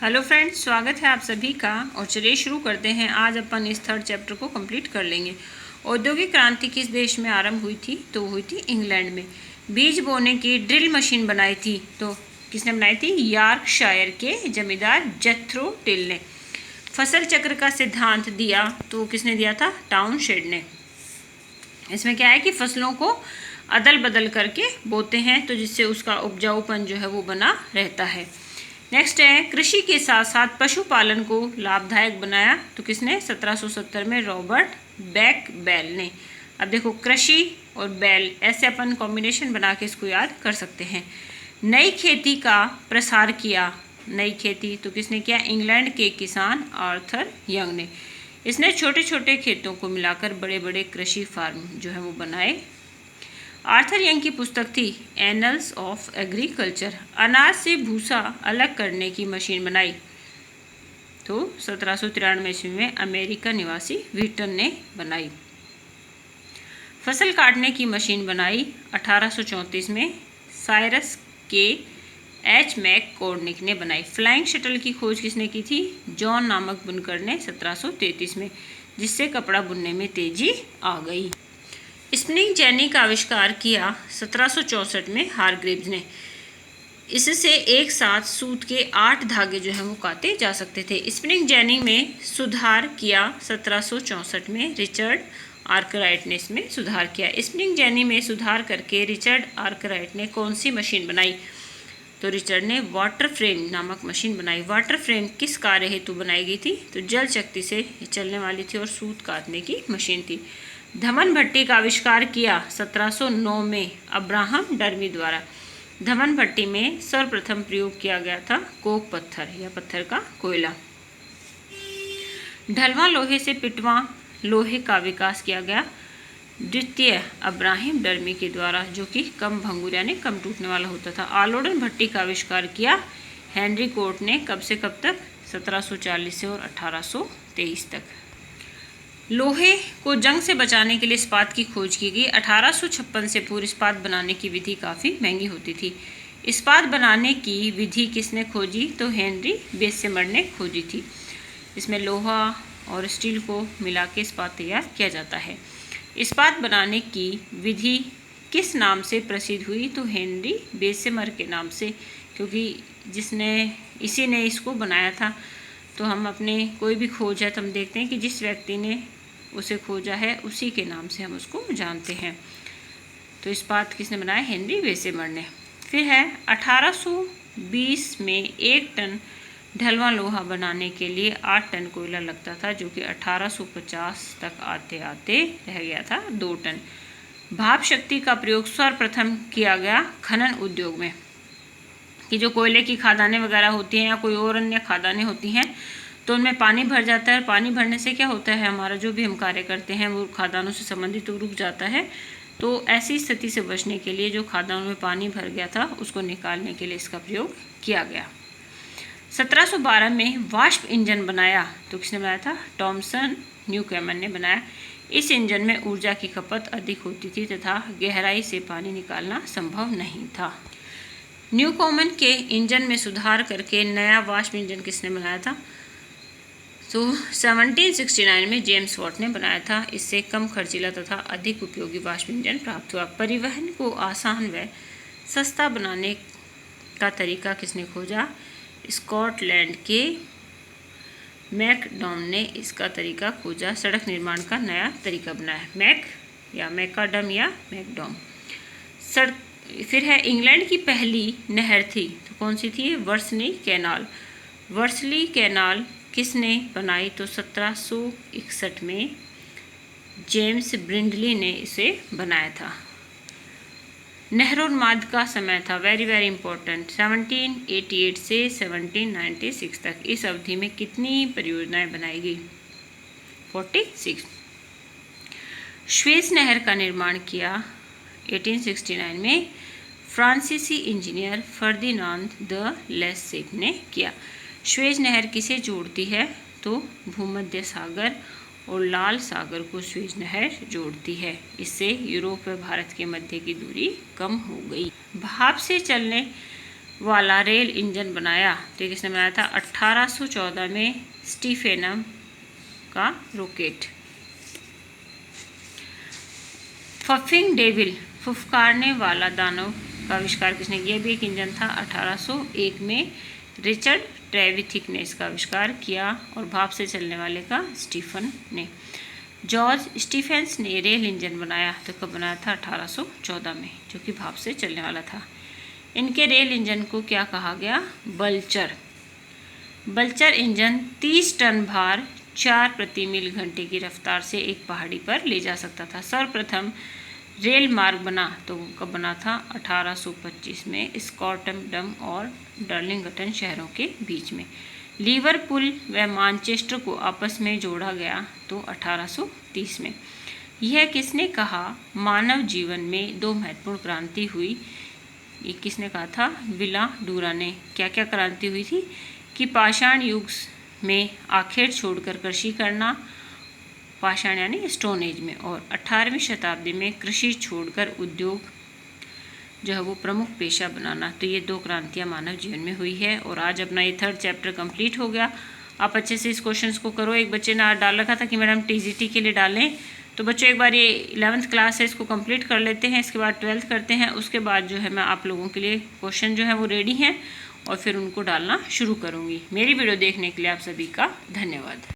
Hello friends, स्वागत है आप सभी का। और चलिए शुरू करते हैं। आज अपन इस थर्ड चैप्टर को कंप्लीट कर लेंगे। औद्योगिक क्रांति किस देश में आरंभ हुई थी? तो हुई थी इंग्लैंड में। बीज बोने की ड्रिल मशीन बनाई थी तो किसने बनाई थी? यॉर्कशायर के जमींदार जेथरो टिल ने। फसल चक्र का सिद्धांत दिया तो किसने दिया था? टाउनशेंड ने। इसमें क्या है कि फसलों को अदल बदल करके बोते हैं तो जिससे उसका उपजाऊपन जो है वो बना रहता है। नेक्स्ट है, कृषि के साथ साथ पशुपालन को लाभदायक बनाया तो किसने? 1770 में रॉबर्ट बैकबेल ने। अब देखो, कृषि और बैल, ऐसे अपन कॉम्बिनेशन बना के इसको याद कर सकते हैं। नई खेती का प्रसार किया। नई खेती तो किसने किया? इंग्लैंड के किसान आर्थर यंग ने। इसने छोटे छोटे खेतों को मिलाकर बड़े बड़े कृषि फार्म जो है वो बनाए। आर्थर यंग की पुस्तक थी एनल्स ऑफ एग्रीकल्चर। अनाज से भूसा अलग करने की मशीन बनाई तो 1793 ईस्वी में अमेरिका निवासी व्हीटन ने बनाई। फसल काटने की मशीन बनाई 1834 में साइरस के एच मैक कॉर्निक ने बनाई। फ्लाइंग शटल की खोज किसने की थी? जॉन नामक बुनकर ने 1733 में, जिससे कपड़ा बुनने में तेजी आ गई। स्पिनिंग जेनी का आविष्कार किया 1764 में हारग्रीव्स ने। इससे एक साथ सूत के 8 धागे जो है वो काटे जा सकते थे। स्पिनिंग जेनी में सुधार किया 1764 में रिचर्ड आर्कराइट ने इसमें सुधार किया। स्पिनिंग जेनी में सुधार करके रिचर्ड आर्कराइट ने कौन सी मशीन बनाई? तो रिचर्ड ने वाटर फ्रेम नामक मशीन बनाई। वाटर फ्रेम किस कार्य हेतु बनाई गई थी? तो जल शक्ति से चलने वाली थी और सूत काटने की मशीन थी। धमन भट्टी का आविष्कार किया 1709 में अब्राहम डर्मी द्वारा। धमन भट्टी में सर्वप्रथम प्रयोग किया गया था कोक पत्थर या पत्थर का कोयला। ढलवां लोहे से पिटवां लोहे का विकास किया गया द्वितीय अब्राहम डर्मी के द्वारा, जो कि कम भंगुर यानी कम टूटने वाला होता था। आलोड़न भट्टी का आविष्कार किया हेनरी कोर्ट ने। कब से कब तक? 1740 से और 1823 तक। लोहे को जंग से बचाने के लिए इस्पात की खोज की गई। 1856 से पूर्व इस्पात बनाने की विधि काफ़ी महंगी होती थी। इस्पात बनाने की विधि किसने खोजी? तो हेनरी बेसेमर ने खोजी थी। इसमें लोहा और स्टील को मिला के इस्पात तैयार किया जाता है। इस्पात बनाने की विधि किस नाम से प्रसिद्ध हुई? तो हेनरी बेसेमर के नाम से, क्योंकि इसी ने इसको बनाया था। तो हम अपने कोई भी खोज है तो हम देखते हैं कि जिस व्यक्ति ने उसे खोजा है उसी के नाम से हम उसको जानते हैं। तो इस्पात किसने बनाया? हेनरी बेसेमर ने। फिर है 1820 में 1 टन ढलवां लोहा बनाने के लिए 8 टन कोयला लगता था, जो कि 1850 तक आते आते रह गया था 2 टन। भाप शक्ति का प्रयोग सर्वप्रथम किया गया खनन उद्योग में, कि जो कोयले की खदानें वगैरह होती हैं या कोई और अन्य खदानें होती हैं तो उनमें पानी भर जाता है। पानी भरने से क्या होता है, हमारा जो भी हम कार्य करते हैं वो खदानों से संबंधित तो रुक जाता है। तो ऐसी स्थिति से बचने के लिए जो खदानों में पानी भर गया था उसको निकालने के लिए इसका प्रयोग किया गया। 1712 में वाष्प इंजन बनाया तो किसने बनाया था? थॉमसन न्यूकैमन ने बनाया। इस इंजन में ऊर्जा की खपत अधिक होती थी तथा गहराई से पानी निकालना संभव नहीं था। न्यूकॉमन के इंजन में सुधार करके नया वाष्प इंजन किसने बनाया था? तो 1769 में जेम्स वॉट ने बनाया था। इससे कम खर्चीला तथा अधिक उपयोगी वाष्प इंजन प्राप्त हुआ। परिवहन को आसान व सस्ता बनाने का तरीका किसने खोजा? स्कॉटलैंड के मैकडॉम ने इसका तरीका खोजा। सड़क निर्माण का नया तरीका बनाया। मैकाडम या मैकडॉम। फिर है, इंग्लैंड की पहली नहर थी तो कौन सी थी? वर्सली कैनाल। वर्सली कैनाल किसने बनाई? तो 1761 में जेम्स ब्रिंडली ने इसे बनाया था। नहरोन्माद का समय था, वेरी वेरी इंपॉर्टेंट, 1788 से 1796 तक। इस अवधि में कितनी परियोजनाएं बनाई गई? 46। स्वेज नहर का निर्माण किया 1869 में फ्रांसीसी इंजीनियर फर्दिनांद द लेसेप ने किया। स्वेज नहर किसे जोड़ती है? तो भूमध्य सागर और लाल सागर को स्वेज नहर जोड़ती है। इससे यूरोप व भारत के मध्य की दूरी कम हो गई। भाप से चलने वाला रेल इंजन बनाया? तो ये किसने बनाया था? 1814 में स्टीफेनम का रॉकेट। फफिंग डेविल, फुफकारने वाला दानव का आविष्कार किसने किया? भी एक इंजन था। 1801 में रिचर्ड ट्रेविथिक ने इसका आविष्कार किया और भाप से चलने वाले का स्टीफन ने। जॉर्ज स्टीफेंस ने रेल इंजन बनाया, तो कब बनाया था? 1814 में, जो कि भाप से चलने वाला था। इनके रेल इंजन को क्या कहा गया? बल्चर। बल्चर इंजन 30 टन भार 4 प्रति मील घंटे की रफ्तार से एक पहाड़ी पर ले जा सकता था। सर्वप्रथम रेल मार्ग बना, तो कब बना था? 1825 में स्कॉटलैंड और डर्लिंगटन शहरों के बीच में। लिवरपूल व मैनचेस्टर को आपस में जोड़ा गया, तो 1830 में। यह किसने कहा? मानव जीवन में 2 महत्वपूर्ण क्रांति हुई। ये किसने कहा था? विला डूरा ने। क्या क्या क्रांति हुई थी? कि पाषाण युग में आखेट छोड़कर कृषि करना, पाषाण यानी स्टोन एज में, और 18वीं शताब्दी में कृषि छोड़कर उद्योग जो है वो प्रमुख पेशा बनाना। तो ये 2 क्रांतियाँ मानव जीवन में हुई है। और आज अपना ये 3rd चैप्टर कंप्लीट हो गया। आप अच्छे से इस क्वेश्चंस को करो। एक बच्चे ने डाल रखा था कि मैडम टीजीटी के लिए डालें, तो बच्चों एक बार ये 11th क्लास है, इसको कंप्लीट कर लेते हैं, इसके बाद 12th करते हैं। उसके बाद जो है मैं आप लोगों के लिए क्वेश्चन जो है वो रेडी हैं और फिर उनको डालना शुरू करूँगी। मेरी वीडियो देखने के लिए आप सभी का धन्यवाद।